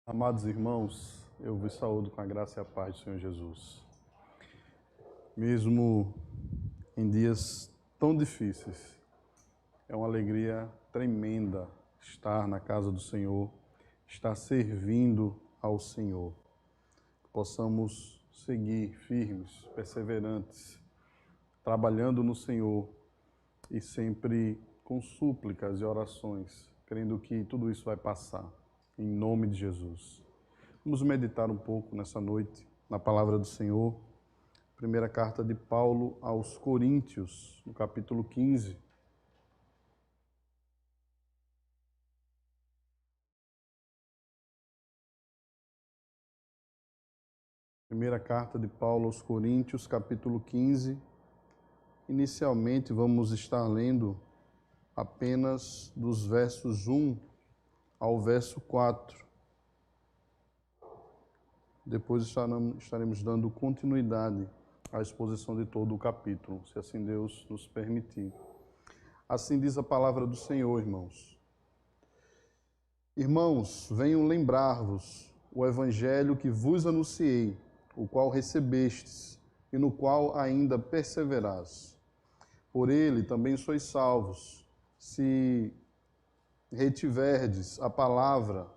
Amados irmãos, eu vos saúdo com a graça e a paz do Senhor Jesus. Mesmo em dias tão difíceis, é uma alegria tremenda estar na casa do Senhor, estar servindo ao Senhor. Que possamos seguir firmes, perseverantes, trabalhando no Senhor e sempre com súplicas e orações, crendo que tudo isso vai passar. Em nome de Jesus. Vamos meditar um pouco nessa noite na palavra do Senhor. Primeira carta de Paulo aos Coríntios, no capítulo 15. Primeira carta de Paulo aos Coríntios, capítulo 15. Inicialmente vamos estar lendo apenas dos versos 1 ao verso 4. Depois estaremos dando continuidade à exposição de todo o capítulo, se assim Deus nos permitir. Assim diz a palavra do Senhor, irmãos. Irmãos, venho lembrar-vos o evangelho que vos anunciei, o qual recebestes e no qual ainda perseverais. Por ele também sois salvos, se retiverdes a palavra,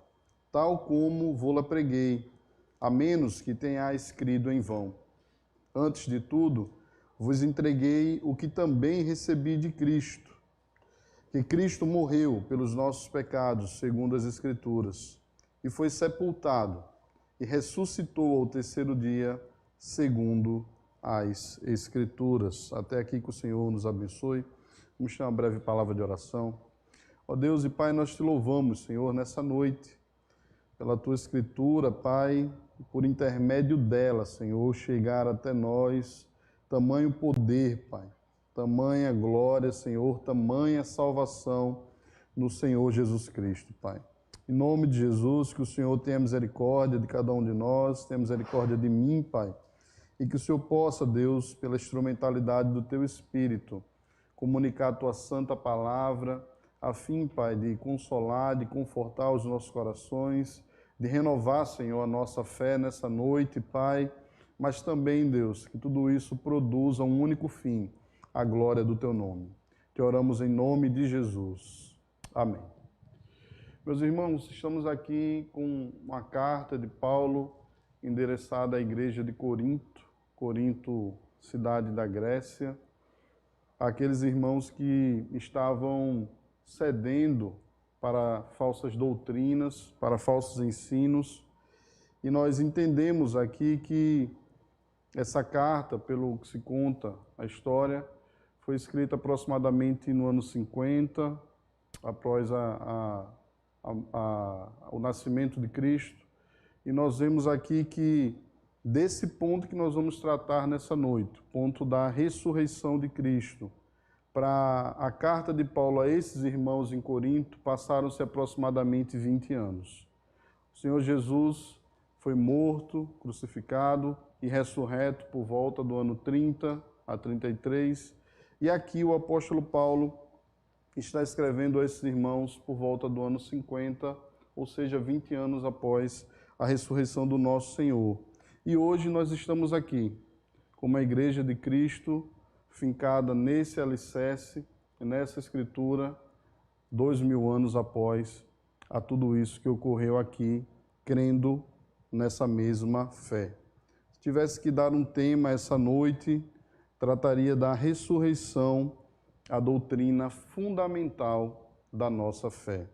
tal como vô-la preguei, a menos que tenhais crido em vão. Antes de tudo, vos entreguei o que também recebi de Cristo, que Cristo morreu pelos nossos pecados, segundo as Escrituras, e foi sepultado, e ressuscitou ao terceiro dia, segundo as Escrituras. Até aqui que o Senhor nos abençoe. Vamos ter uma breve palavra de oração. Ó Deus e Pai, nós te louvamos, Senhor, nessa noite, pela Tua Escritura, Pai, por intermédio dela, Senhor, chegar até nós, tamanho poder, Pai, tamanha glória, Senhor, tamanha salvação no Senhor Jesus Cristo, Pai. Em nome de Jesus, que o Senhor tenha misericórdia de cada um de nós, tenha misericórdia de mim, Pai, e que o Senhor possa, Deus, pela instrumentalidade do Teu Espírito, comunicar a Tua santa palavra, a fim, Pai, de consolar, de confortar os nossos corações, de renovar, Senhor, a nossa fé nessa noite, Pai, mas também, Deus, que tudo isso produza um único fim, a glória do Teu nome. Te oramos em nome de Jesus. Amém. Meus irmãos, estamos aqui com uma carta de Paulo endereçada à igreja de Corinto, Corinto, cidade da Grécia, aqueles irmãos que estavam cedendo para falsas doutrinas, para falsos ensinos. E nós entendemos aqui que essa carta, pelo que se conta a história, foi escrita aproximadamente no ano 50, após o nascimento de Cristo. E nós vemos aqui que desse ponto que nós vamos tratar nessa noite, ponto da ressurreição de Cristo, para a carta de Paulo a esses irmãos em Corinto, passaram-se aproximadamente 20 anos. O Senhor Jesus foi morto, crucificado e ressurreto por volta do ano 30 a 33. E aqui o apóstolo Paulo está escrevendo a esses irmãos por volta do ano 50, ou seja, 20 anos após a ressurreição do nosso Senhor. E hoje nós estamos aqui, como a Igreja de Cristo, fincada nesse alicerce, nessa escritura, 2000 anos após a tudo isso que ocorreu aqui, crendo nessa mesma fé. Se tivesse que dar um tema essa noite, trataria da ressurreição, a doutrina fundamental da nossa fé.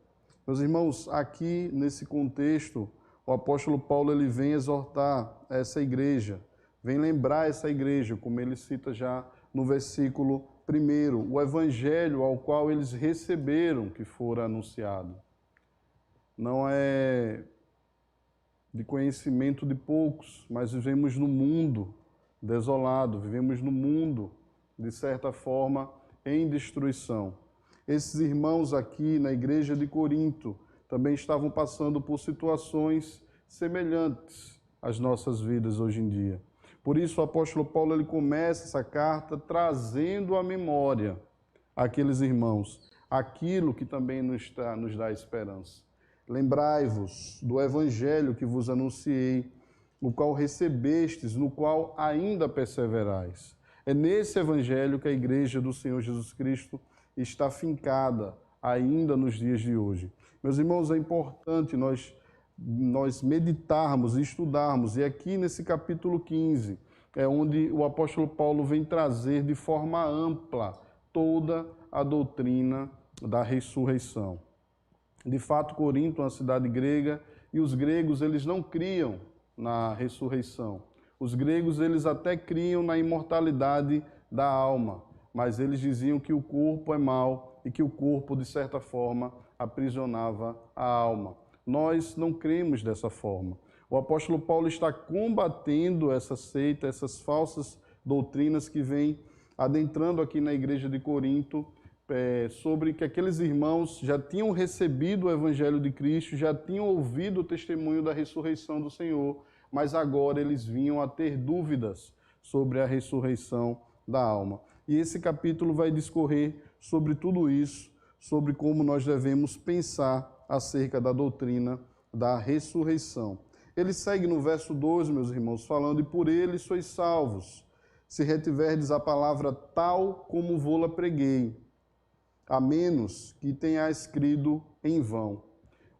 Meus irmãos, aqui nesse contexto, o apóstolo Paulo ele vem exortar essa igreja, vem lembrar essa igreja, como ele cita já no versículo 1, o evangelho ao qual eles receberam que fora anunciado. Não é de conhecimento de poucos, mas vivemos no mundo desolado, vivemos no mundo, de certa forma, em destruição. Esses irmãos aqui na igreja de Corinto também estavam passando por situações semelhantes às nossas vidas hoje em dia. Por isso o apóstolo Paulo ele começa essa carta trazendo à memória aqueles irmãos aquilo que também nos dá esperança. Lembrai-vos do evangelho que vos anunciei, o qual recebestes, no qual ainda perseverais. É nesse evangelho que a igreja do Senhor Jesus Cristo está fincada ainda nos dias de hoje. Meus irmãos, é importante nós meditarmos e estudarmos, e aqui nesse capítulo 15 é onde o apóstolo Paulo vem trazer de forma ampla toda a doutrina da ressurreição. De fato, Corinto é uma cidade grega, e os gregos eles não criam na ressurreição. Os gregos eles até criam na imortalidade da alma, mas eles diziam que o corpo é mau e que o corpo, de certa forma, aprisionava a alma. Nós não cremos dessa forma. O apóstolo Paulo está combatendo essa seita, essas falsas doutrinas que vêm adentrando aqui na igreja de Corinto, sobre que aqueles irmãos já tinham recebido o evangelho de Cristo, já tinham ouvido o testemunho da ressurreição do Senhor, mas agora eles vinham a ter dúvidas sobre a ressurreição da alma. E esse capítulo vai discorrer sobre tudo isso, sobre como nós devemos pensar acerca da doutrina da ressurreição. Ele segue no verso 2, meus irmãos, falando: e por ele sois salvos, se retiverdes a palavra tal como vô-la preguei, a menos que tenhais crido em vão.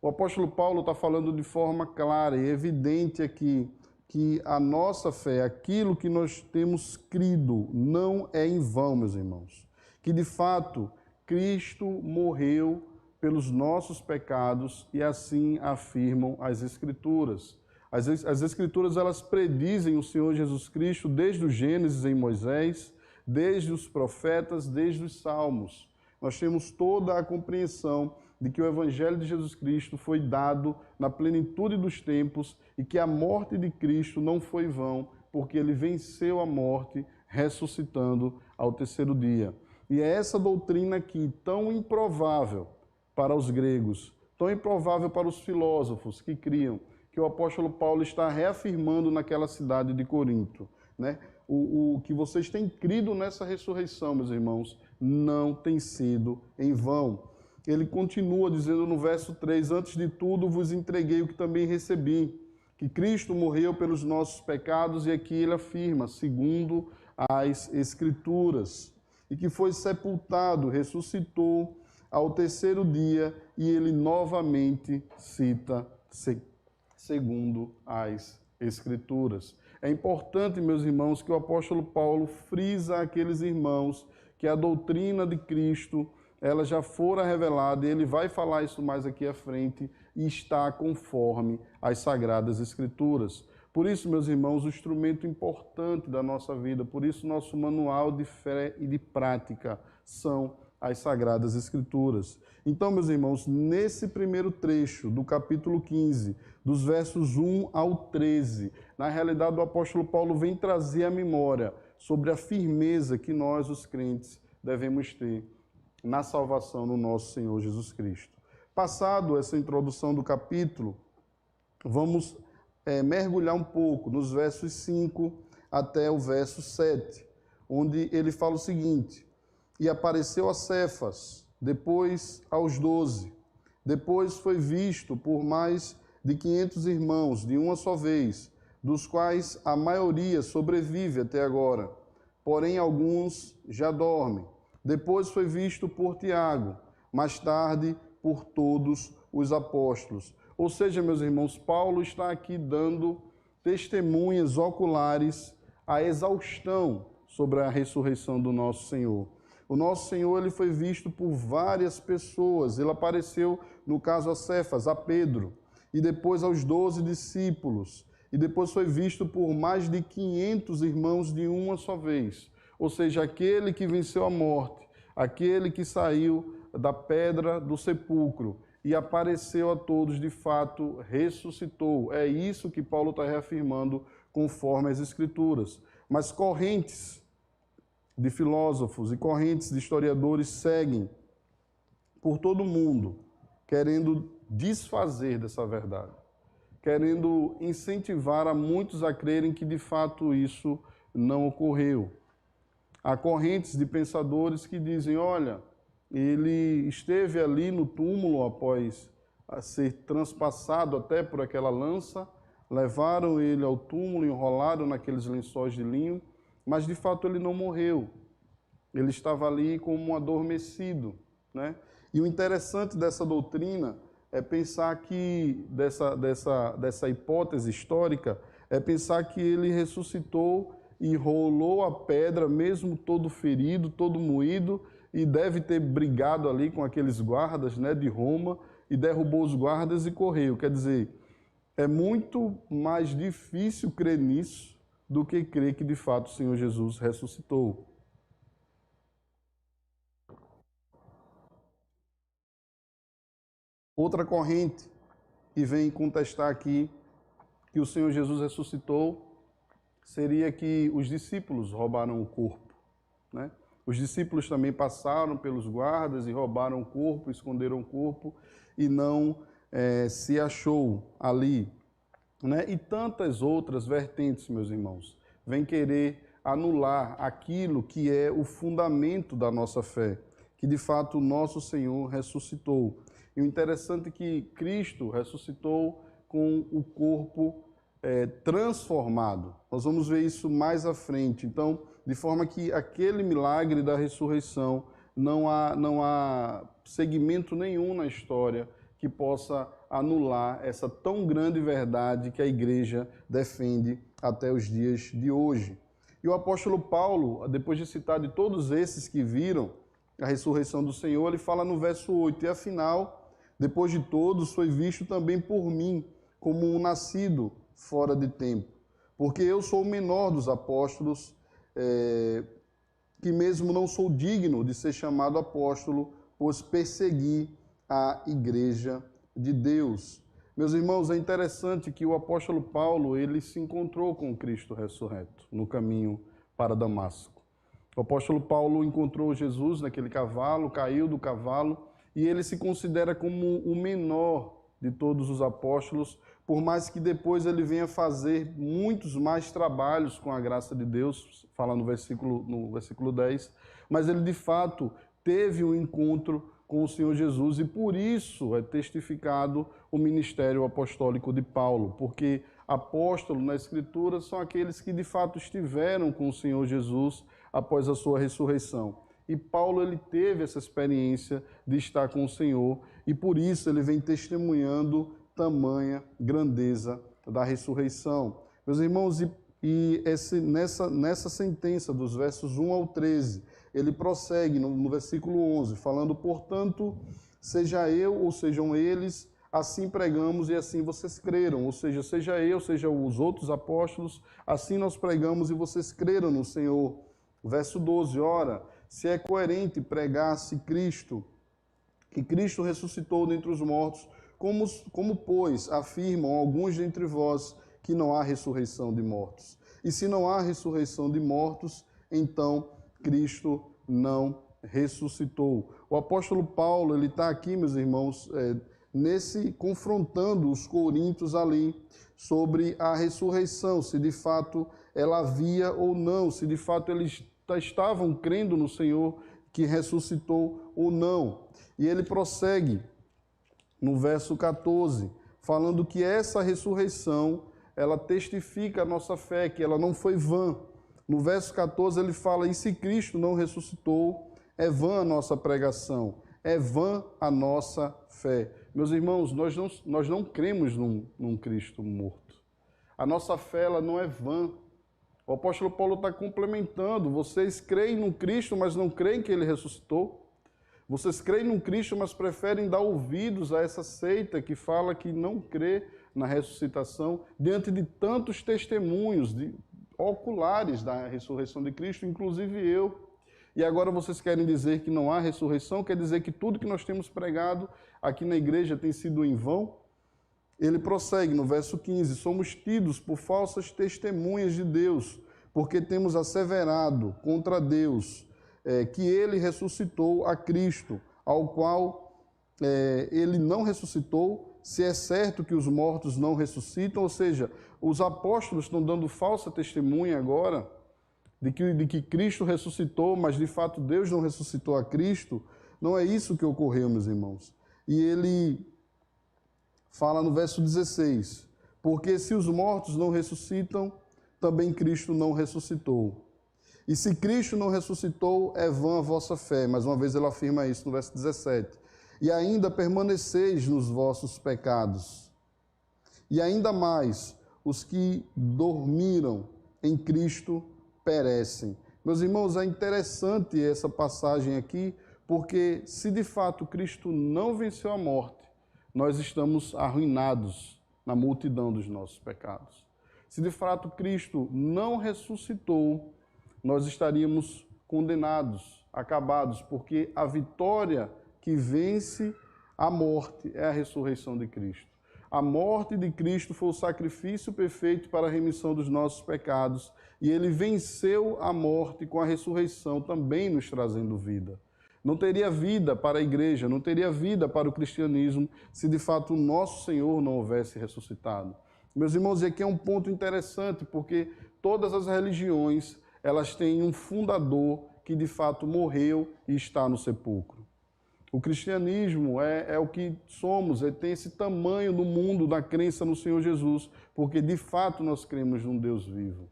O apóstolo Paulo está falando de forma clara e evidente aqui que a nossa fé, aquilo que nós temos crido, não é em vão, meus irmãos. Que de fato Cristo morreu pelos nossos pecados, e assim afirmam as Escrituras. As Escrituras elas predizem o Senhor Jesus Cristo desde o Gênesis em Moisés, desde os profetas, desde os Salmos. Nós temos toda a compreensão de que o Evangelho de Jesus Cristo foi dado na plenitude dos tempos e que a morte de Cristo não foi vão, porque ele venceu a morte, ressuscitando ao terceiro dia. E é essa doutrina aqui, tão improvável para os gregos, tão improvável para os filósofos que criam, que o apóstolo Paulo está reafirmando naquela cidade de Corinto, né? O que vocês têm crido nessa ressurreição, meus irmãos, não tem sido em vão. Ele continua dizendo no verso 3, antes de tudo vos entreguei o que também recebi, que Cristo morreu pelos nossos pecados, e aqui ele afirma, segundo as Escrituras, e que foi sepultado, ressuscitou ao terceiro dia, e ele novamente cita segundo as Escrituras. É importante, meus irmãos, que o apóstolo Paulo frisa àqueles irmãos que a doutrina de Cristo ela já fora revelada, e ele vai falar isso mais aqui à frente, e está conforme as Sagradas Escrituras. Por isso, meus irmãos, o instrumento importante da nossa vida, por isso nosso manual de fé e de prática são as Sagradas Escrituras. Então, meus irmãos, nesse primeiro trecho do capítulo 15, dos versos 1 ao 13, na realidade o apóstolo Paulo vem trazer a memória sobre a firmeza que nós, os crentes, devemos ter na salvação no nosso Senhor Jesus Cristo. Passado essa introdução do capítulo, vamos mergulhar um pouco nos versos 5 até o verso 7, onde ele fala o seguinte: e apareceu a Cefas, depois aos 12. Depois foi visto por mais de 500 irmãos, de uma só vez, dos quais a maioria sobrevive até agora, porém alguns já dormem. Depois foi visto por Tiago, mais tarde por todos os apóstolos. Ou seja, meus irmãos, Paulo está aqui dando testemunhas oculares à exaustão sobre a ressurreição do nosso Senhor. O nosso Senhor ele foi visto por várias pessoas. Ele apareceu, no caso, a Cefas, a Pedro, e depois aos 12 discípulos. E depois foi visto por mais de 500 irmãos de uma só vez. Ou seja, aquele que venceu a morte, aquele que saiu da pedra do sepulcro e apareceu a todos, de fato, ressuscitou. É isso que Paulo está reafirmando conforme as Escrituras. Mas correntes de filósofos e correntes de historiadores seguem por todo o mundo, querendo desfazer dessa verdade, querendo incentivar a muitos a crerem que de fato isso não ocorreu. Há correntes de pensadores que dizem, olha, ele esteve ali no túmulo após a ser transpassado até por aquela lança, levaram ele ao túmulo, enrolaram naqueles lençóis de linho, mas de fato ele não morreu. Ele estava ali como um adormecido, né? E o interessante dessa doutrina é pensar que, dessa hipótese histórica, é pensar que ele ressuscitou e rolou a pedra, mesmo todo ferido, todo moído, e deve ter brigado ali com aqueles guardas, né, de Roma, e derrubou os guardas e correu. Quer dizer, é muito mais difícil crer nisso do que crer que de fato o Senhor Jesus ressuscitou. Outra corrente que vem contestar aqui que o Senhor Jesus ressuscitou seria que os discípulos roubaram o corpo, né? Os discípulos também passaram pelos guardas e roubaram o corpo, esconderam o corpo e não se achou ali, né? E tantas outras vertentes, meus irmãos, vêm querer anular aquilo que é o fundamento da nossa fé, que de fato o nosso Senhor ressuscitou. E o interessante é que Cristo ressuscitou com o corpo transformado. Nós vamos ver isso mais à frente. Então, de forma que aquele milagre da ressurreição não há segmento nenhum na história que possa anular essa tão grande verdade que a igreja defende até os dias de hoje. E o apóstolo Paulo, depois de citar de todos esses que viram a ressurreição do Senhor, ele fala no verso 8, e afinal, depois de todos, foi visto também por mim, como um nascido fora de tempo. Porque eu sou o menor dos apóstolos, que mesmo não sou digno de ser chamado apóstolo, pois persegui a igreja de Deus. Meus irmãos, é interessante que o apóstolo Paulo, ele se encontrou com Cristo ressurreto no caminho para Damasco. O apóstolo Paulo encontrou Jesus naquele cavalo, caiu do cavalo, e ele se considera como o menor de todos os apóstolos, por mais que depois ele venha fazer muitos mais trabalhos com a graça de Deus, fala no versículo 10, mas ele de fato teve um encontro com o Senhor Jesus e por isso é testificado o ministério apostólico de Paulo, porque apóstolo na Escritura são aqueles que de fato estiveram com o Senhor Jesus após a sua ressurreição. E Paulo ele teve essa experiência de estar com o Senhor e por isso ele vem testemunhando tamanha grandeza da ressurreição. Meus irmãos, nessa sentença dos versos 1 ao 13, ele prossegue no versículo 11, falando, portanto, seja eu ou sejam eles, assim pregamos e assim vocês creram. Ou seja eu, seja os outros apóstolos, assim nós pregamos e vocês creram no Senhor. Verso 12, ora, se é coerente pregar-se Cristo, que Cristo ressuscitou dentre os mortos, como, pois, afirmam alguns dentre vós que não há ressurreição de mortos? E se não há ressurreição de mortos, então Cristo não ressuscitou. O apóstolo Paulo, ele está aqui, meus irmãos, confrontando os coríntios ali sobre a ressurreição, se de fato ela havia ou não, se de fato eles estavam crendo no Senhor que ressuscitou ou não. E ele prossegue no verso 14, falando que essa ressurreição, ela testifica a nossa fé, que ela não foi vã. No verso 14 ele fala, e se Cristo não ressuscitou, é vã a nossa pregação, é vã a nossa fé. Meus irmãos, nós não cremos num Cristo morto. A nossa fé, ela não é vã. O apóstolo Paulo está complementando, vocês creem no Cristo, mas não creem que ele ressuscitou? Vocês creem no Cristo, mas preferem dar ouvidos a essa seita que fala que não crê na ressuscitação, diante de tantos testemunhos oculares da ressurreição de Cristo, inclusive eu. E agora vocês querem dizer que não há ressurreição? Quer dizer que tudo que nós temos pregado aqui na igreja tem sido em vão? Ele prossegue no verso 15, somos tidos por falsas testemunhas de Deus, porque temos asseverado contra Deus que ele ressuscitou a Cristo, ao qual ele não ressuscitou, se é certo que os mortos não ressuscitam, ou seja, os apóstolos estão dando falsa testemunha agora de que Cristo ressuscitou, mas de fato Deus não ressuscitou a Cristo. Não é isso que ocorreu, meus irmãos. E ele fala no verso 16: porque se os mortos não ressuscitam, também Cristo não ressuscitou. E se Cristo não ressuscitou, é vã a vossa fé. Mais uma vez ele afirma isso no verso 17. E ainda permaneceis nos vossos pecados. E ainda mais, os que dormiram em Cristo perecem. Meus irmãos, é interessante essa passagem aqui, porque se de fato Cristo não venceu a morte, nós estamos arruinados na multidão dos nossos pecados. Se de fato Cristo não ressuscitou, nós estaríamos condenados, acabados, porque a vitória que vence a morte é a ressurreição de Cristo. A morte de Cristo foi o sacrifício perfeito para a remissão dos nossos pecados, e ele venceu a morte com a ressurreição, também nos trazendo vida. Não teria vida para a igreja, não teria vida para o cristianismo, se de fato o nosso Senhor não houvesse ressuscitado. Meus irmãos, aqui é um ponto interessante, porque todas as religiões, elas têm um fundador que de fato morreu e está no sepulcro. O cristianismo é o que somos, tem esse tamanho no mundo da crença no Senhor Jesus, porque de fato nós cremos num Deus vivo.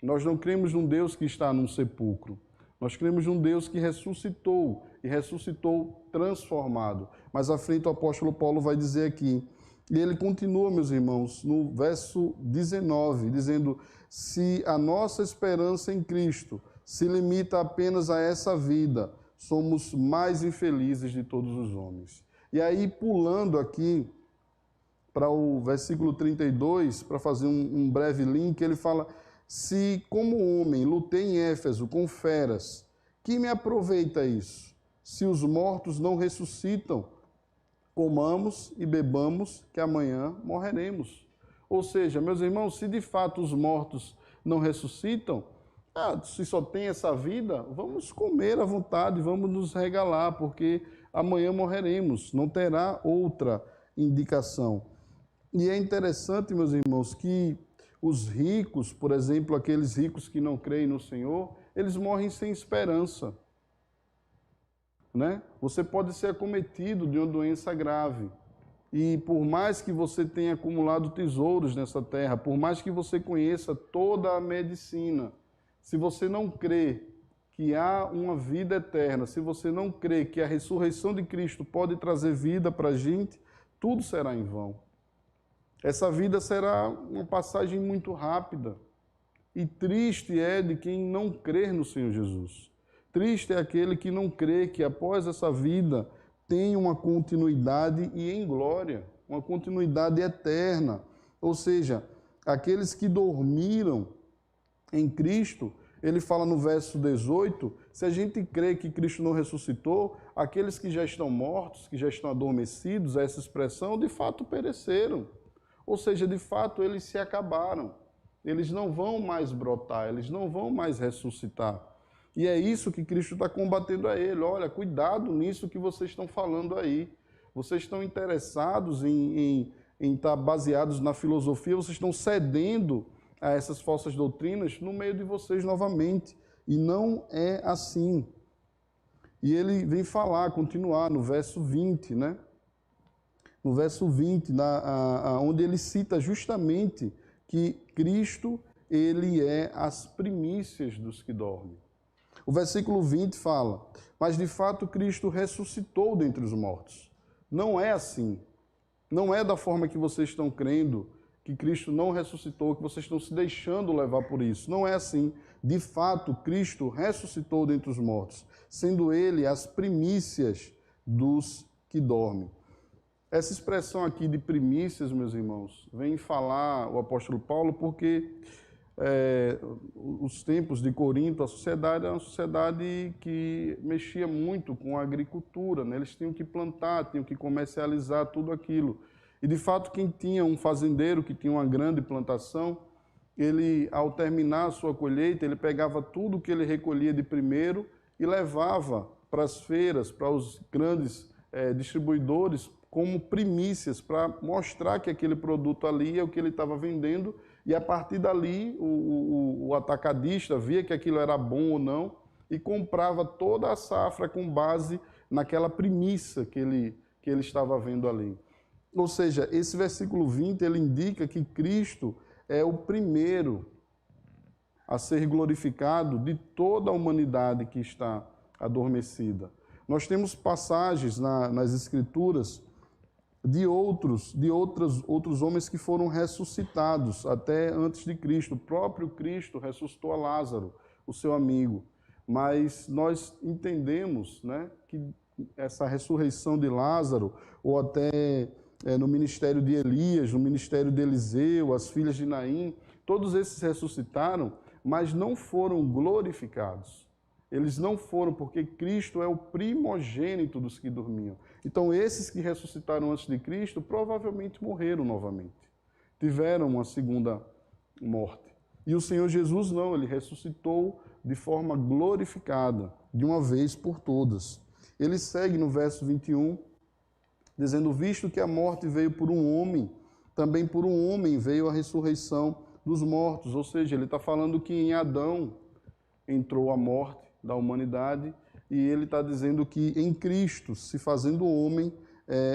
Nós não cremos num Deus que está num sepulcro. Nós cremos num Deus que ressuscitou, e ressuscitou transformado. Mas à frente o apóstolo Paulo vai dizer aqui, e ele continua, meus irmãos, no verso 19, dizendo: se a nossa esperança em Cristo se limita apenas a essa vida, somos mais infelizes de todos os homens. E aí, pulando aqui para o versículo 32, para fazer um breve link, ele fala: se como homem lutei em Éfeso com feras, que me aproveita isso? Se os mortos não ressuscitam, comamos e bebamos, que amanhã morreremos. Ou seja, meus irmãos, se de fato os mortos não ressuscitam, se só tem essa vida, vamos comer à vontade, vamos nos regalar, porque amanhã morreremos, não terá outra indicação. E é interessante, meus irmãos, que os ricos, por exemplo, aqueles ricos que não creem no Senhor, eles morrem sem esperança. Né? Você pode ser acometido de uma doença grave. E por mais que você tenha acumulado tesouros nessa terra, por mais que você conheça toda a medicina, se você não crê que há uma vida eterna, se você não crê que a ressurreição de Cristo pode trazer vida para a gente, tudo será em vão. Essa vida será uma passagem muito rápida. E triste é de quem não crer no Senhor Jesus. Triste é aquele que não crê que após essa vida tem uma continuidade e em glória, uma continuidade eterna. Ou seja, aqueles que dormiram em Cristo, ele fala no verso 18, se a gente crê que Cristo não ressuscitou, aqueles que já estão mortos, que já estão adormecidos, essa expressão, de fato pereceram. Ou seja, de fato eles se acabaram. Eles não vão mais brotar, eles não vão mais ressuscitar. E é isso que Cristo está combatendo a ele. Olha, cuidado nisso que vocês estão falando aí. Vocês estão interessados em estar baseados na filosofia, vocês estão cedendo a essas falsas doutrinas no meio de vocês novamente. E não é assim. E ele vem falar, continuar no verso 20, né? No verso 20, onde ele cita justamente que Cristo, ele é as primícias dos que dormem. O versículo 20 fala: mas de fato Cristo ressuscitou dentre os mortos. Não é assim. Não é da forma que vocês estão crendo, que Cristo não ressuscitou, que vocês estão se deixando levar por isso. Não é assim. De fato, Cristo ressuscitou dentre os mortos, sendo ele as primícias dos que dormem. Essa expressão aqui de primícias, meus irmãos, vem falar o apóstolo Paulo porque os tempos de Corinto, a sociedade era uma sociedade que mexia muito com a agricultura, né? Eles tinham que plantar, tinham que comercializar tudo aquilo. E, de fato, quem tinha um fazendeiro que tinha uma grande plantação, ele, ao terminar a sua colheita, ele pegava tudo que ele recolhia de primeiro e levava para as feiras, para os grandes distribuidores, como primícias, para mostrar que aquele produto ali é o que ele estava vendendo, e a partir dali o atacadista via que aquilo era bom ou não e comprava toda a safra com base naquela primícia que ele estava vendo ali. Ou seja, esse versículo 20, ele indica que Cristo é o primeiro a ser glorificado de toda a humanidade que está adormecida. Nós temos passagens nas Escrituras de outros homens que foram ressuscitados até antes de Cristo. O próprio Cristo ressuscitou a Lázaro, o seu amigo. Mas nós entendemos, né, que essa ressurreição de Lázaro, ou até no ministério de Elias, no ministério de Eliseu, as filhas de Naim, todos esses ressuscitaram, mas não foram glorificados. Eles não foram, porque Cristo é o primogênito dos que dormiam. Então, esses que ressuscitaram antes de Cristo provavelmente morreram novamente. Tiveram uma segunda morte. E o Senhor Jesus não, ele ressuscitou de forma glorificada, de uma vez por todas. Ele segue no verso 21, dizendo: visto que a morte veio por um homem, também por um homem veio a ressurreição dos mortos. Ou seja, ele está falando que em Adão entrou a morte da humanidade, e ele está dizendo que em Cristo, se fazendo homem,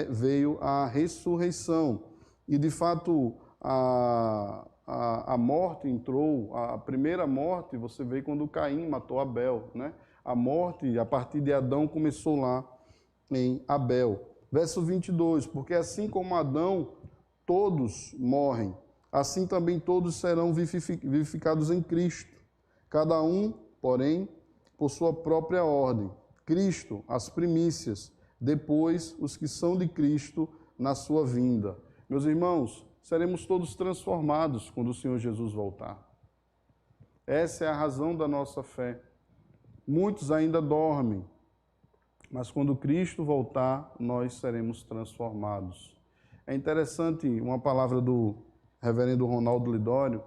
veio a ressurreição. E de fato, a morte entrou, a primeira morte você vê quando Caim matou Abel, né? A morte, a partir de Adão, começou lá em Abel. Verso 22, porque assim como Adão, todos morrem, assim também todos serão vivificados em Cristo. Cada um, porém, por sua própria ordem. Cristo, as primícias, depois os que são de Cristo na sua vinda. Meus irmãos, seremos todos transformados quando o Senhor Jesus voltar. Essa é a razão da nossa fé. Muitos ainda dormem, mas quando Cristo voltar, nós seremos transformados. É interessante uma palavra do reverendo Ronaldo Lidório,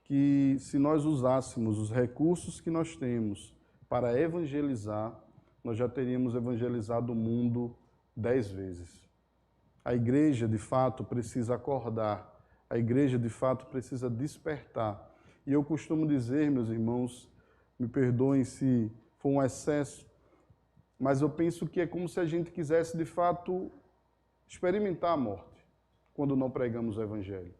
que se nós usássemos os recursos que nós temos para evangelizar, nós já teríamos evangelizado o mundo 10 vezes. A igreja, de fato, precisa acordar. A igreja, de fato, precisa despertar. E eu costumo dizer, meus irmãos, me perdoem se for um excesso, mas eu penso que é como se a gente quisesse, de fato, experimentar a morte quando não pregamos o evangelho.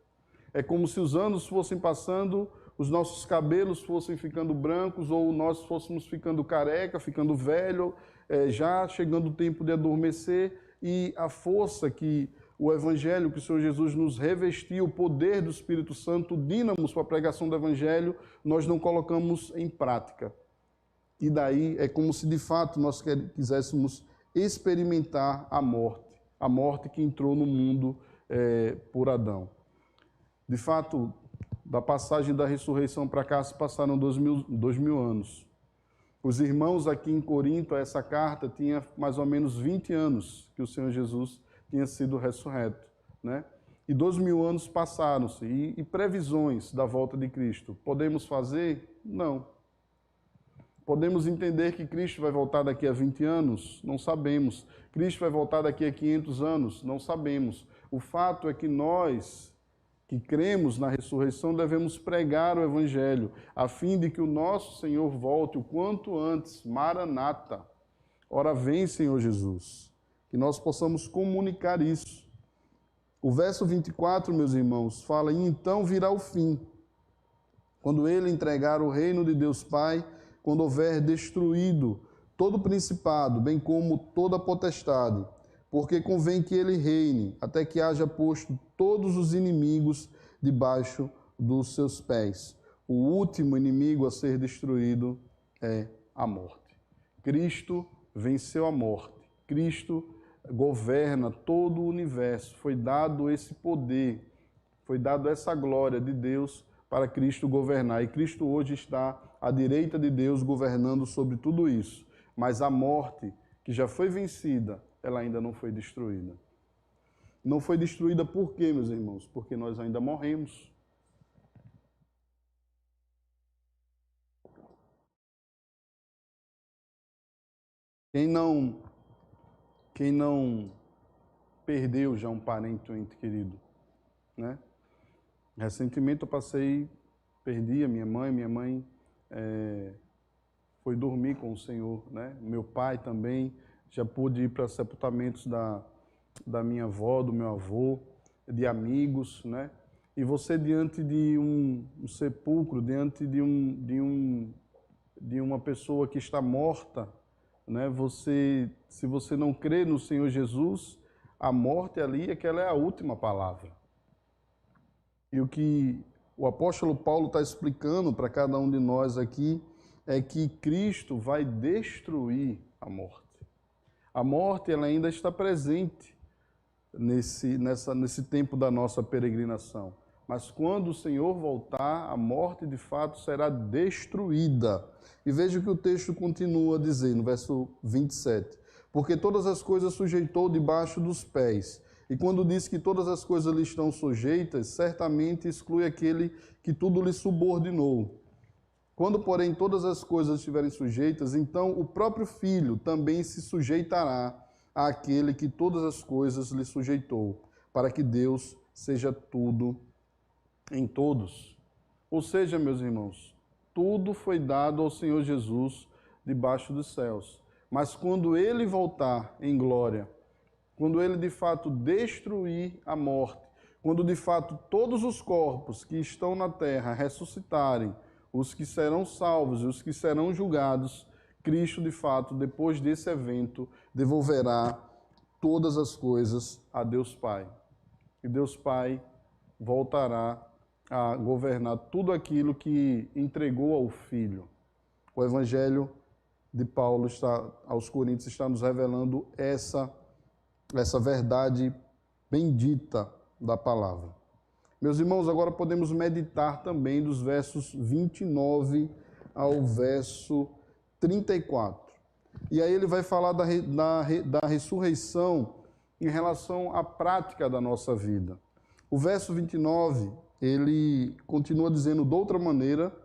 É como se os anos fossem passando, os nossos cabelos fossem ficando brancos, ou nós fôssemos ficando careca, ficando velho, já chegando o tempo de adormecer, e a força que o Evangelho, que o Senhor Jesus nos revestiu, o poder do Espírito Santo, o dínamos para a pregação do Evangelho, nós não colocamos em prática. E daí é como se de fato nós quiséssemos experimentar a morte que entrou no mundo por Adão. De fato, da passagem da ressurreição para cá se passaram 2000 anos. Os irmãos aqui em Corinto, essa carta tinha mais ou menos 20 anos que o Senhor Jesus tinha sido ressurreto, né? E 2000 anos passaram-se, e previsões da volta de Cristo. Podemos fazer? Não. Podemos entender que Cristo vai voltar daqui a 20 anos? Não sabemos. Cristo vai voltar daqui a 500 anos? Não sabemos. O fato é que nós, que cremos na ressurreição, devemos pregar o Evangelho, a fim de que o nosso Senhor volte o quanto antes. Maranata. Ora vem, Senhor Jesus. Que nós possamos comunicar isso. O verso 24, meus irmãos, fala: e então virá o fim, quando ele entregar o reino de Deus Pai, quando houver destruído todo o principado, bem como toda a potestade, porque convém que ele reine, até que haja posto todos os inimigos debaixo dos seus pés. O último inimigo a ser destruído é a morte. Cristo venceu a morte. Cristo governa todo o universo. Foi dado esse poder, foi dado essa glória de Deus para Cristo governar. E Cristo hoje está à direita de Deus governando sobre tudo isso. Mas a morte, que já foi vencida, ela ainda não foi destruída. Não foi destruída por quê, meus irmãos? Porque nós ainda morremos. Quem não perdeu já um parente ou ente querido, né? Recentemente eu perdi a minha mãe foi dormir com o Senhor, né? Meu pai também já pôde ir para sepultamentos da minha avó, do meu avô, de amigos, né? E você diante de um sepulcro, diante de uma pessoa que está morta, né? Se você não crê no Senhor Jesus, a morte ali é que ela é a última palavra. E o que o apóstolo Paulo está explicando para cada um de nós aqui é que Cristo vai destruir a morte. A morte ela ainda está presente nesse tempo da nossa peregrinação. Mas quando o Senhor voltar, a morte de fato será destruída. E veja o que o texto continua a dizer no verso 27. Porque todas as coisas sujeitou debaixo dos pés. E quando diz que todas as coisas lhe estão sujeitas, certamente exclui aquele que tudo lhe subordinou. Quando, porém, todas as coisas estiverem sujeitas, então o próprio Filho também se sujeitará àquele que todas as coisas lhe sujeitou, para que Deus seja tudo em todos. Ou seja, meus irmãos, tudo foi dado ao Senhor Jesus debaixo dos céus. Mas quando Ele voltar em glória, quando Ele de fato destruir a morte, quando de fato todos os corpos que estão na terra ressuscitarem, os que serão salvos e os que serão julgados, Cristo de fato, depois desse evento, devolverá todas as coisas a Deus Pai. E Deus Pai voltará a governar tudo aquilo que entregou ao Filho. O Evangelho de Paulo aos Coríntios está nos revelando essa verdade bendita da palavra. Meus irmãos, agora podemos meditar também dos versos 29 ao verso 34. E aí ele vai falar da ressurreição em relação à prática da nossa vida. O verso 29, ele continua dizendo de outra maneira: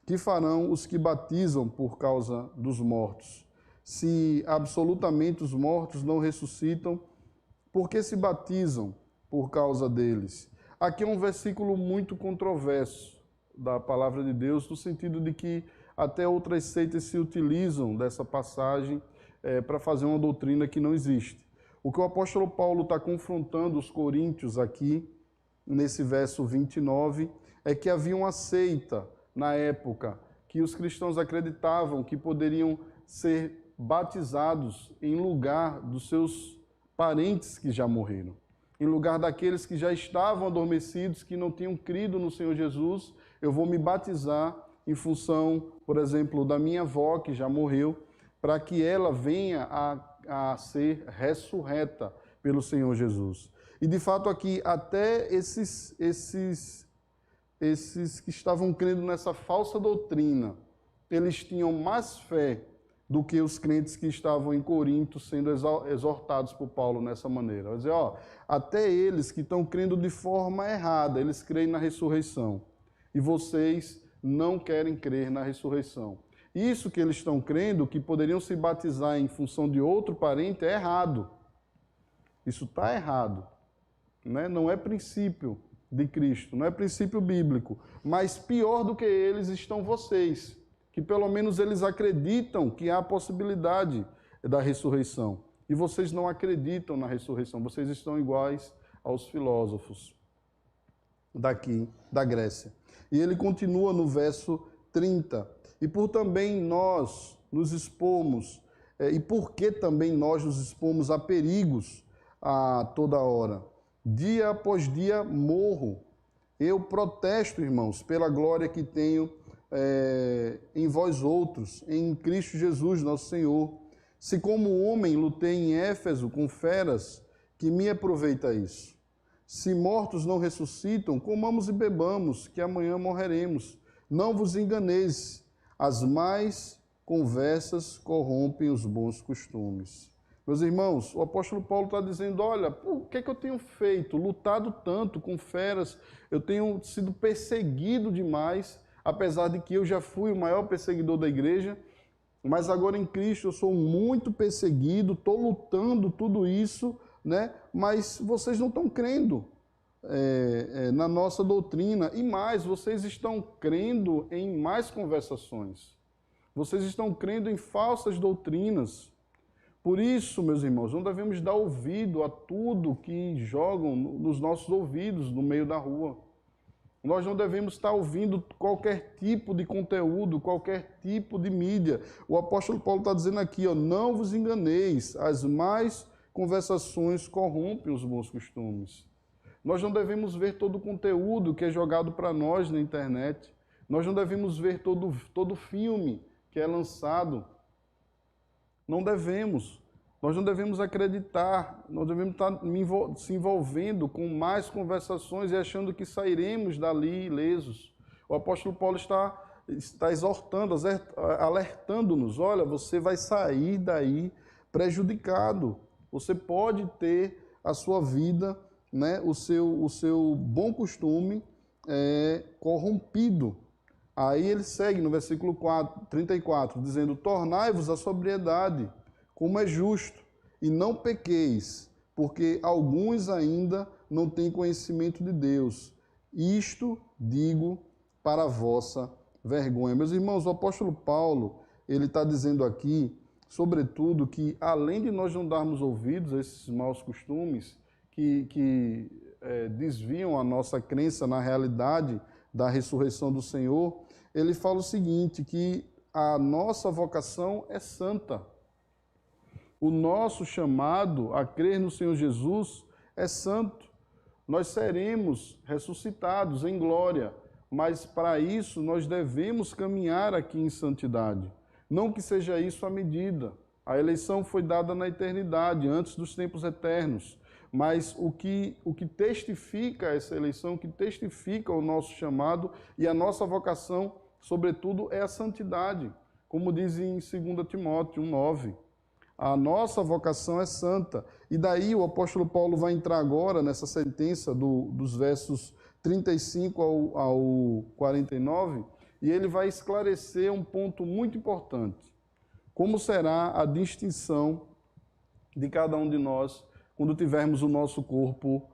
que farão os que batizam por causa dos mortos? Se absolutamente os mortos não ressuscitam, por que se batizam por causa deles? Aqui é um versículo muito controverso da palavra de Deus, no sentido de que até outras seitas se utilizam dessa passagem para fazer uma doutrina que não existe. O que o apóstolo Paulo está confrontando os coríntios aqui, nesse verso 29, é que havia uma seita na época que os cristãos acreditavam que poderiam ser batizados em lugar dos seus parentes que já morreram, em lugar daqueles que já estavam adormecidos, que não tinham crido no Senhor Jesus. Eu vou me batizar em função, por exemplo, da minha avó, que já morreu, para que ela venha a ser ressurreta pelo Senhor Jesus. E, de fato, aqui, até esses que estavam crendo nessa falsa doutrina, eles tinham mais fé do que os crentes que estavam em Corinto sendo exortados por Paulo nessa maneira. Vai dizer, até eles que estão crendo de forma errada, eles creem na ressurreição. E vocês não querem crer na ressurreição. Isso que eles estão crendo, que poderiam se batizar em função de outro parente, é errado. Isso está errado. Né? Não é princípio de Cristo, não é princípio bíblico. Mas pior do que eles estão vocês, que pelo menos eles acreditam que há a possibilidade da ressurreição. E vocês não acreditam na ressurreição, vocês estão iguais aos filósofos daqui da Grécia. E ele continua no verso 30. E por também nós nos expomos, e por que também nós nos expomos a perigos a toda hora? Dia após dia morro. Eu protesto, irmãos, pela glória que tenho em vós outros, em Cristo Jesus, nosso Senhor. Se como homem lutei em Éfeso com feras, que me aproveita isso? Se mortos não ressuscitam, comamos e bebamos, que amanhã morreremos. Não vos enganeis, as más conversas corrompem os bons costumes. Meus irmãos, o apóstolo Paulo está dizendo, olha, o que é que eu tenho feito? Lutado tanto com feras, eu tenho sido perseguido demais, apesar de que eu já fui o maior perseguidor da igreja, mas agora em Cristo eu sou muito perseguido, estou lutando tudo isso, né? Mas vocês não estão crendo na nossa doutrina, e mais, vocês estão crendo em mais conversações, vocês estão crendo em falsas doutrinas. Por isso, meus irmãos, não devemos dar ouvido a tudo que jogam nos nossos ouvidos no meio da rua. Nós não devemos estar ouvindo qualquer tipo de conteúdo, qualquer tipo de mídia. O apóstolo Paulo está dizendo aqui, ó, não vos enganeis, as más conversações corrompem os bons costumes. Nós não devemos ver todo o conteúdo que é jogado para nós na internet. Nós não devemos ver todo filme que é lançado. Não devemos. Nós não devemos acreditar, nós devemos estar se envolvendo com mais conversações e achando que sairemos dali ilesos. O apóstolo Paulo está exortando, alertando-nos, olha, você vai sair daí prejudicado. Você pode ter a sua vida, né, o seu bom costume corrompido. Aí ele segue no versículo 34, dizendo, tornai-vos a sobriedade, como é justo, e não pequeis, porque alguns ainda não têm conhecimento de Deus. Isto digo para a vossa vergonha. Meus irmãos, o apóstolo Paulo, ele está dizendo aqui, sobretudo, que além de nós não darmos ouvidos a esses maus costumes que desviam a nossa crença na realidade da ressurreição do Senhor, ele fala o seguinte, que a nossa vocação é santa. O nosso chamado a crer no Senhor Jesus é santo. Nós seremos ressuscitados em glória, mas para isso nós devemos caminhar aqui em santidade. Não que seja isso a medida. A eleição foi dada na eternidade, antes dos tempos eternos. Mas o que testifica essa eleição, o que testifica o nosso chamado e a nossa vocação, sobretudo, é a santidade. Como diz em 2 Timóteo 1,9. A nossa vocação é santa. E daí o apóstolo Paulo vai entrar agora nessa sentença dos versos 35 ao 49, e ele vai esclarecer um ponto muito importante. Como será a distinção de cada um de nós quando tivermos o nosso corpo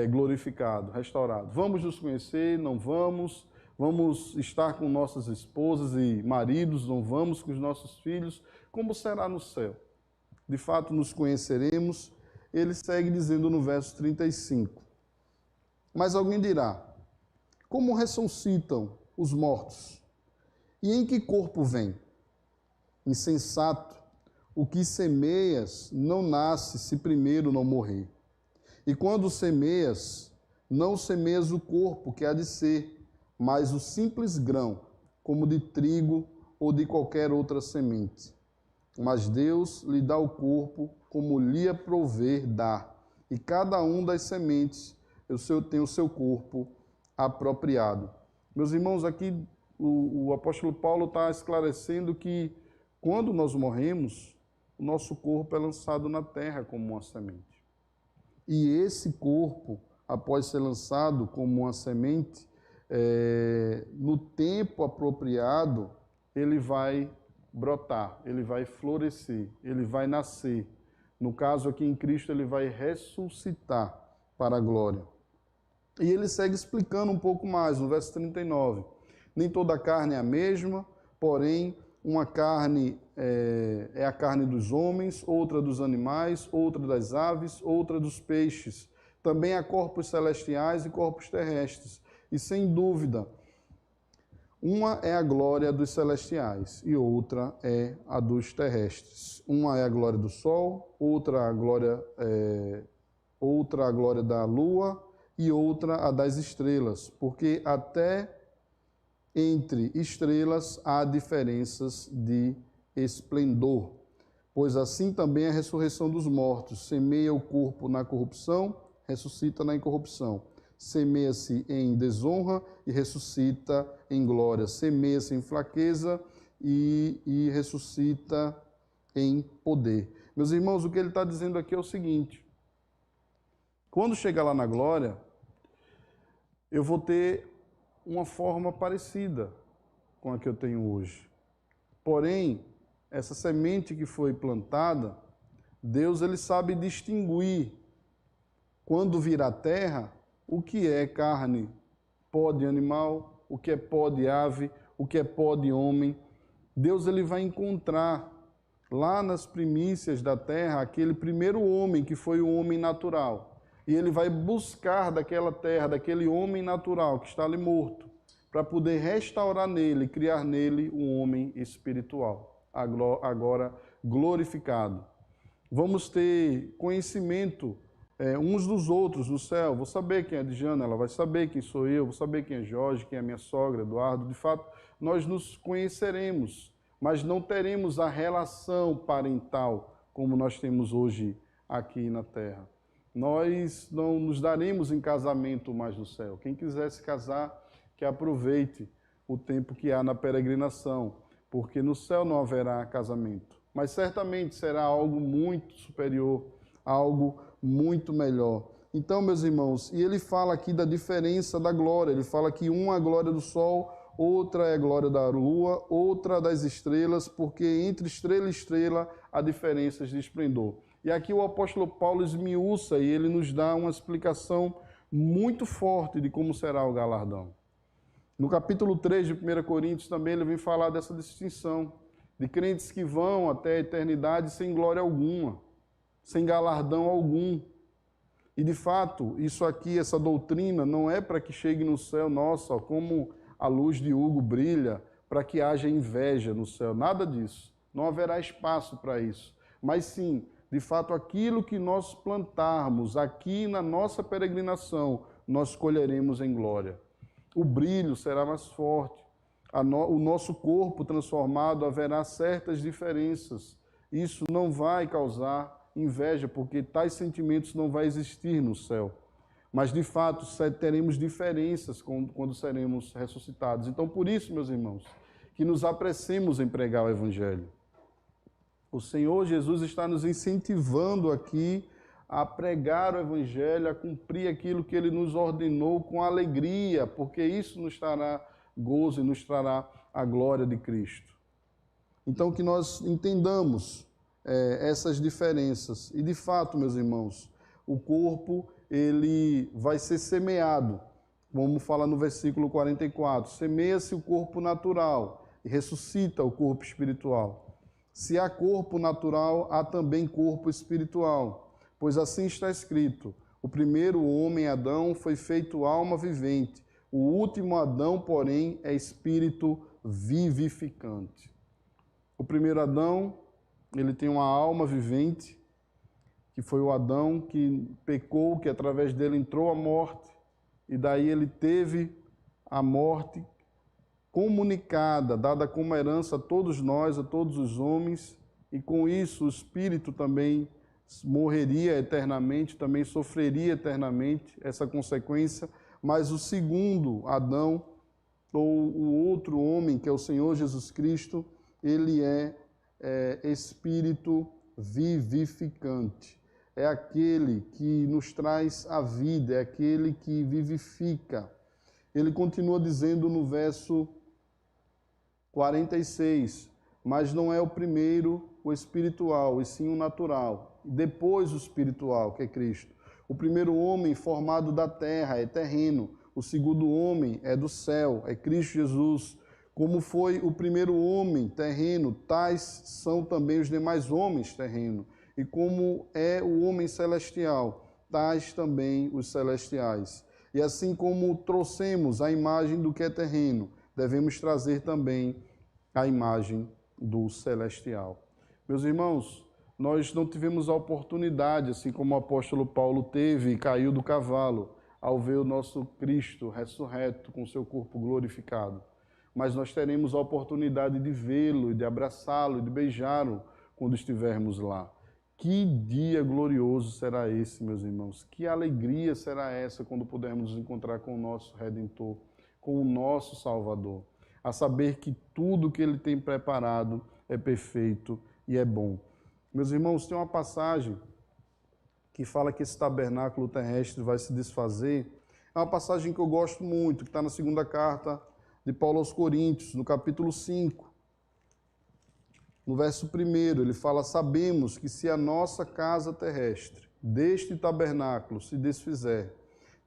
glorificado, restaurado? Vamos nos conhecer? Não vamos? Vamos estar com nossas esposas e maridos? Não vamos com os nossos filhos? Como será no céu? De fato, nos conheceremos. Ele segue dizendo no verso 35. Mas alguém dirá, como ressuscitam os mortos? E em que corpo vêm? Insensato, o que semeias não nasce se primeiro não morrer. E quando semeias, não semeias o corpo que há de ser, mas o simples grão, como de trigo ou de qualquer outra semente. Mas Deus lhe dá o corpo como lhe aprouver dar, e cada um das sementes tem o seu corpo apropriado. Meus irmãos, aqui o apóstolo Paulo está esclarecendo que quando nós morremos, o nosso corpo é lançado na terra como uma semente. E esse corpo, após ser lançado como uma semente, no tempo apropriado, ele vai brotar, ele vai florescer, ele vai nascer. No caso aqui em Cristo, ele vai ressuscitar para a glória. E ele segue explicando um pouco mais, no verso 39. Nem toda carne é a mesma, porém, uma carne é a carne dos homens, outra dos animais, outra das aves, outra dos peixes. Também há corpos celestiais e corpos terrestres. E sem dúvida, uma é a glória dos celestiais e outra é a dos terrestres. Uma é a glória do sol, outra a glória da lua e outra a das estrelas, porque até entre estrelas há diferenças de esplendor. Pois assim também a ressurreição dos mortos semeia o corpo na corrupção, ressuscita na incorrupção. Semeia-se em desonra e ressuscita em glória. Semeia-se em fraqueza e ressuscita em poder. Meus irmãos, o que ele está dizendo aqui é o seguinte: quando chegar lá na glória, eu vou ter uma forma parecida com a que eu tenho hoje. Porém, essa semente que foi plantada, Deus ele sabe distinguir, quando vir à terra, o que é carne, pó de animal, o que é pó de ave, o que é pó de homem. Deus ele vai encontrar lá nas primícias da terra, aquele primeiro homem que foi o homem natural. E ele vai buscar daquela terra, daquele homem natural que está ali morto, para poder restaurar nele, criar nele um homem espiritual, agora glorificado. Vamos ter conhecimento uns dos outros no céu. Vou saber quem é Dijana, ela vai saber quem sou eu, vou saber quem é Jorge, quem é minha sogra, Eduardo. De fato, nós nos conheceremos, mas não teremos a relação parental como nós temos hoje aqui na terra. Nós não nos daremos em casamento mais no céu. Quem quiser se casar, que aproveite o tempo que há na peregrinação, porque no céu não haverá casamento. Mas certamente será algo muito superior, algo muito melhor. Então, meus irmãos, e ele fala aqui da diferença da glória. Ele fala que uma é a glória do sol, outra é a glória da lua, outra das estrelas, porque entre estrela e estrela há diferenças de esplendor. E aqui o apóstolo Paulo esmiuça e ele nos dá uma explicação muito forte de como será o galardão. No capítulo 3 de 1 Coríntios também ele vem falar dessa distinção, de crentes que vão até a eternidade sem glória alguma, sem galardão algum. E de fato, isso aqui, essa doutrina, não é para que chegue no céu, nossa, como a luz de Hugo brilha, para que haja inveja no céu. Nada disso. Não haverá espaço para isso. Mas sim, de fato, aquilo que nós plantarmos aqui na nossa peregrinação, nós colheremos em glória. O brilho será mais forte. O nosso corpo transformado haverá certas diferenças. Isso não vai causar inveja, porque tais sentimentos não vão existir no céu. Mas, de fato, teremos diferenças quando seremos ressuscitados. Então, por isso, meus irmãos, que nos apressemos em pregar o Evangelho. O Senhor Jesus está nos incentivando aqui a pregar o Evangelho, a cumprir aquilo que Ele nos ordenou com alegria, porque isso nos trará gozo e nos trará a glória de Cristo. Então, que nós entendamos essas diferenças. E, de fato, meus irmãos, o corpo, ele vai ser semeado, como fala no versículo 44, semeia-se o corpo natural e ressuscita o corpo espiritual. Se há corpo natural, há também corpo espiritual, pois assim está escrito, o primeiro homem, Adão, foi feito alma vivente, o último Adão, porém, é espírito vivificante. O primeiro Adão, ele tem uma alma vivente, que foi o Adão que pecou, que através dele entrou a morte, e daí ele teve a morte comunicada, dada como herança a todos nós, a todos os homens, e com isso o espírito também morreria eternamente, também sofreria eternamente essa consequência, mas o segundo Adão, ou o outro homem, que é o Senhor Jesus Cristo, ele é espírito vivificante. É aquele que nos traz a vida, é aquele que vivifica. Ele continua dizendo no verso 46, mas não é o primeiro o espiritual, e sim o natural. Depois o espiritual, que é Cristo. O primeiro homem formado da terra é terreno, o segundo homem é do céu, é Cristo Jesus. Como foi o primeiro homem terreno, tais são também os demais homens terrenos. E como é o homem celestial, tais também os celestiais. E assim como trouxemos a imagem do que é terreno, devemos trazer também a imagem do celestial. Meus irmãos, nós não tivemos a oportunidade, assim como o apóstolo Paulo teve e caiu do cavalo, ao ver o nosso Cristo ressurreto com seu corpo glorificado. Mas nós teremos a oportunidade de vê-lo, de abraçá-lo, de beijá-lo quando estivermos lá. Que dia glorioso será esse, meus irmãos? Que alegria será essa quando pudermos nos encontrar com o nosso Redentor, com o nosso Salvador, a saber que tudo que Ele tem preparado é perfeito e é bom. Meus irmãos, tem uma passagem que fala que esse tabernáculo terrestre vai se desfazer. É uma passagem que eu gosto muito, que está na segunda carta de Paulo aos Coríntios, no capítulo 5. No verso 1, ele fala, sabemos que se a nossa casa terrestre, deste tabernáculo, se desfizer,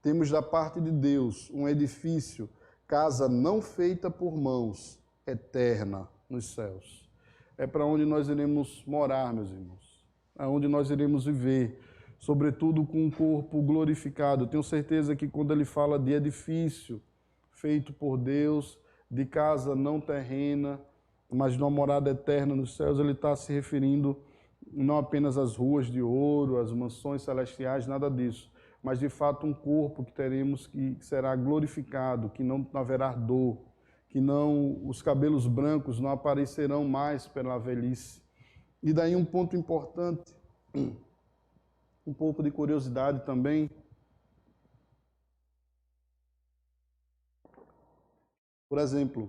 temos da parte de Deus um edifício, casa não feita por mãos, eterna nos céus. é para onde nós iremos morar, meus irmãos. É onde nós iremos viver, sobretudo com um corpo glorificado. Eu tenho certeza que quando ele fala de edifício feito por Deus, de casa não terrena, mas de uma morada eterna nos céus, ele está se referindo não apenas às ruas de ouro, às mansões celestiais, nada disso, mas de fato um corpo que teremos que será glorificado, que não haverá dor, que não os cabelos brancos não aparecerão mais pela velhice. E daí um ponto importante, um pouco de curiosidade também. Por exemplo,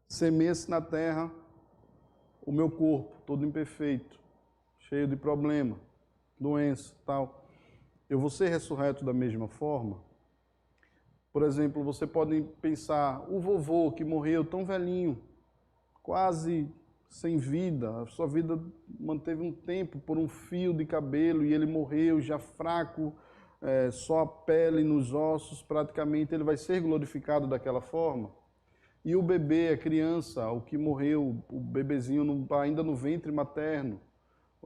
semeia-se na terra o meu corpo, todo imperfeito, cheio de problema, doença, tal. Eu vou ser ressurreto da mesma forma? Por exemplo, você pode pensar, o vovô que morreu tão velhinho, quase sem vida, a sua vida manteve um tempo por um fio de cabelo e ele morreu já fraco, só a pele nos ossos, praticamente ele vai ser glorificado daquela forma? E o bebê, a criança, o que morreu, o bebezinho ainda no ventre materno,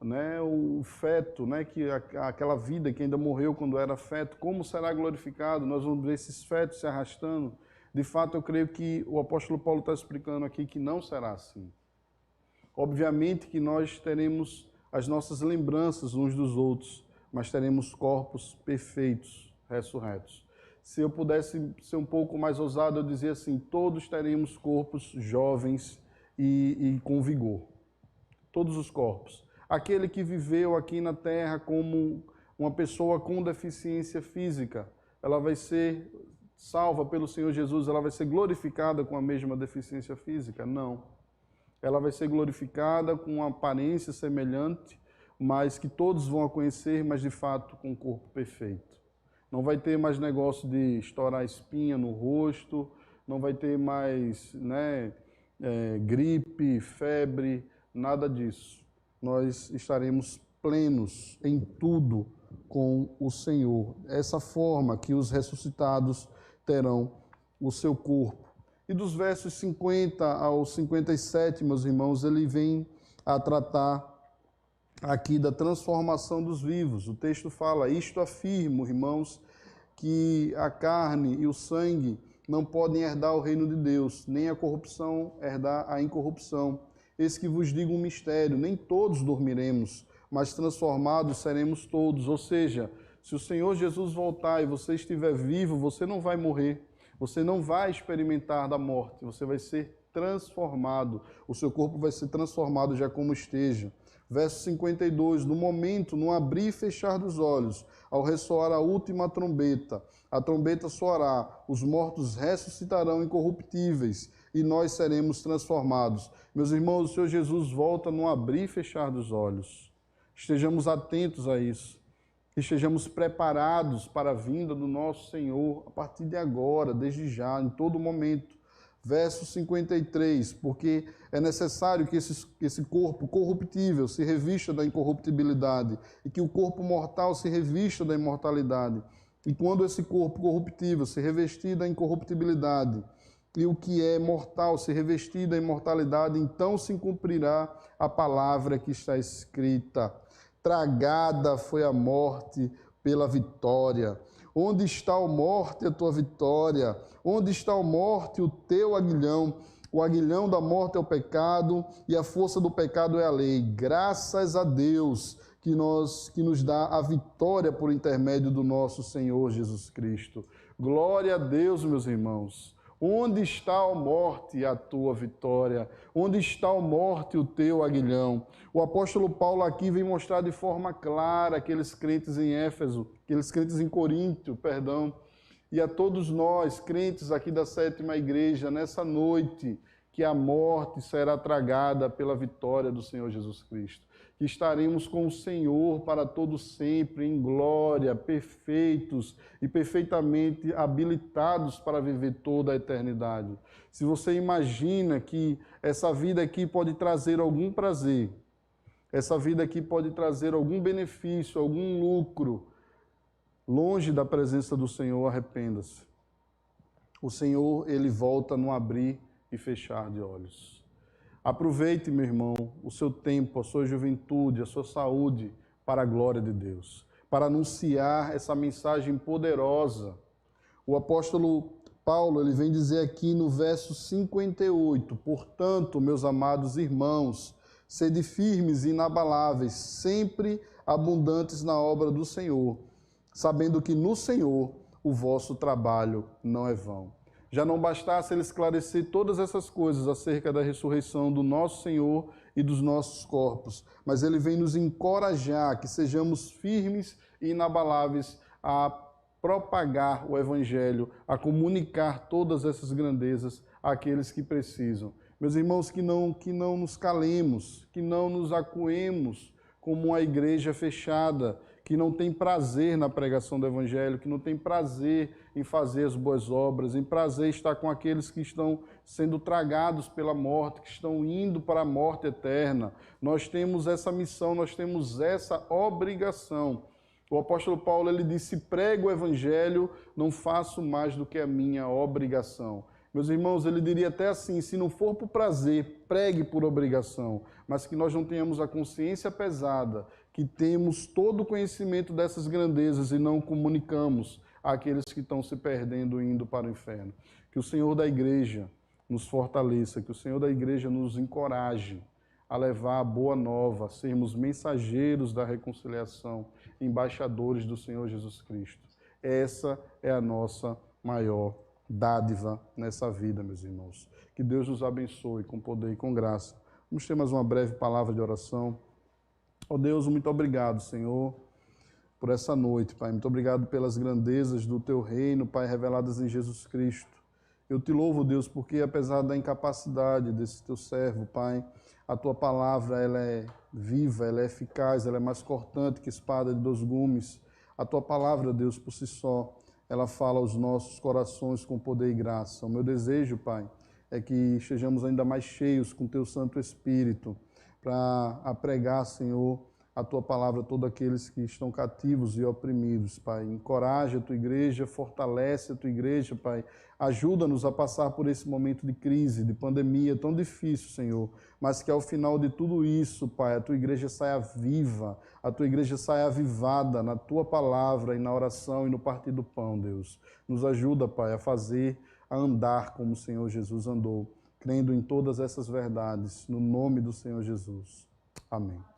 né? O feto, né? Aquela vida que ainda morreu quando era feto, como será glorificado? Nós vamos ver esses fetos se arrastando. De fato, eu creio que o apóstolo Paulo está explicando aqui que não será assim. Obviamente que nós teremos as nossas lembranças uns dos outros, mas teremos corpos perfeitos, ressurretos. Se eu pudesse ser um pouco mais ousado, eu dizia assim, todos teremos corpos jovens e com vigor. Todos os corpos. Aquele que viveu aqui na terra como uma pessoa com deficiência física, ela vai ser salva pelo Senhor Jesus, ela vai ser glorificada com a mesma deficiência física? Não. Ela vai ser glorificada com uma aparência semelhante, mas que todos vão a conhecer, mas de fato com um corpo perfeito. Não vai ter mais negócio de estourar espinha no rosto, não vai ter mais gripe, febre, nada disso. Nós estaremos plenos em tudo com o Senhor. Essa forma que os ressuscitados terão o seu corpo. E dos versos 50 ao 57, meus irmãos, ele vem a tratar aqui da transformação dos vivos. O texto fala, isto afirmo, irmãos, que a carne e o sangue não podem herdar o reino de Deus, nem a corrupção herdar a incorrupção. Eis que vos digo um mistério, nem todos dormiremos, mas transformados seremos todos. Ou seja, se o Senhor Jesus voltar e você estiver vivo, você não vai morrer, você não vai experimentar da morte, você vai ser transformado, o seu corpo vai ser transformado já como esteja. Verso 52, no momento, no abrir e fechar dos olhos, ao ressoar a última trombeta, a trombeta soará, os mortos ressuscitarão incorruptíveis e nós seremos transformados. Meus irmãos, o Senhor Jesus volta no abrir e fechar dos olhos. Estejamos atentos a isso. Estejamos preparados para a vinda do nosso Senhor a partir de agora, desde já, em todo momento. Verso 53, porque é necessário que esse corpo corruptível se revista da incorruptibilidade e que o corpo mortal se revista da imortalidade. E quando esse corpo corruptível se revestir da incorruptibilidade e o que é mortal se revestir da imortalidade, então se cumprirá a palavra que está escrita. Tragada foi a morte pela vitória. Onde está, ó morte, a tua vitória? Onde está, ó morte, o teu aguilhão? O aguilhão da morte é o pecado e a força do pecado é a lei. Graças a Deus que nos dá a vitória por intermédio do nosso Senhor Jesus Cristo. Glória a Deus, meus irmãos. Onde está, ó morte, a tua vitória? Onde está, ó morte, o teu aguilhão? O apóstolo Paulo aqui vem mostrar de forma clara aqueles crentes em Éfeso, aqueles crentes em Corinto, e a todos nós, crentes aqui da sétima igreja, nessa noite, que a morte será tragada pela vitória do Senhor Jesus Cristo. Que estaremos com o Senhor para todo sempre, em glória, perfeitos e perfeitamente habilitados para viver toda a eternidade. Se você imagina que essa vida aqui pode trazer algum prazer, essa vida aqui pode trazer algum benefício, algum lucro, longe da presença do Senhor, arrependa-se. O Senhor, Ele volta no abrir e fechar de olhos. Aproveite, meu irmão, o seu tempo, a sua juventude, a sua saúde para a glória de Deus, para anunciar essa mensagem poderosa. O apóstolo Paulo, ele vem dizer aqui no verso 58, portanto, meus amados irmãos, sede firmes e inabaláveis, sempre abundantes na obra do Senhor, sabendo que no Senhor o vosso trabalho não é vão. Já não bastasse ele esclarecer todas essas coisas acerca da ressurreição do nosso Senhor e dos nossos corpos, mas ele vem nos encorajar que sejamos firmes e inabaláveis a propagar o Evangelho, a comunicar todas essas grandezas àqueles que precisam. Meus irmãos, que não nos calemos, que não nos acuemos como uma igreja fechada, que não tem prazer na pregação do Evangelho, que não tem prazer em fazer as boas obras, em prazer estar com aqueles que estão sendo tragados pela morte, que estão indo para a morte eterna. Nós temos essa missão, nós temos essa obrigação. O apóstolo Paulo, ele disse, prego o Evangelho, não faço mais do que a minha obrigação. Meus irmãos, ele diria até assim, se não for por prazer, pregue por obrigação, mas que nós não tenhamos a consciência pesada, que temos todo o conhecimento dessas grandezas e não comunicamos àqueles que estão se perdendo e indo para o inferno. Que o Senhor da igreja nos fortaleça, que o Senhor da igreja nos encoraje a levar a boa nova, a sermos mensageiros da reconciliação, embaixadores do Senhor Jesus Cristo. Essa é a nossa maior dádiva nessa vida, meus irmãos. Que Deus nos abençoe com poder e com graça. Vamos ter mais uma breve palavra de oração. Ó Deus, muito obrigado, Senhor, por essa noite, Pai. Muito obrigado pelas grandezas do Teu reino, Pai, reveladas em Jesus Cristo. Eu te louvo, Deus, porque apesar da incapacidade desse Teu servo, Pai, a Tua palavra, ela é viva, ela é eficaz, ela é mais cortante que espada de 2 gumes. A Tua palavra, Deus, por si só, ela fala aos nossos corações com poder e graça. O meu desejo, Pai, é que estejamos ainda mais cheios com Teu Santo Espírito para pregar, Senhor, a Tua palavra a todos aqueles que estão cativos e oprimidos, Pai. Encoraja a Tua igreja, fortalece a Tua igreja, Pai. Ajuda-nos a passar por esse momento de crise, de pandemia tão difícil, Senhor, mas que ao final de tudo isso, Pai, a Tua igreja saia viva, a Tua igreja saia avivada na Tua palavra e na oração e no partir do pão, Deus. Nos ajuda, Pai, a andar como o Senhor Jesus andou, crendo em todas essas verdades, no nome do Senhor Jesus. Amém.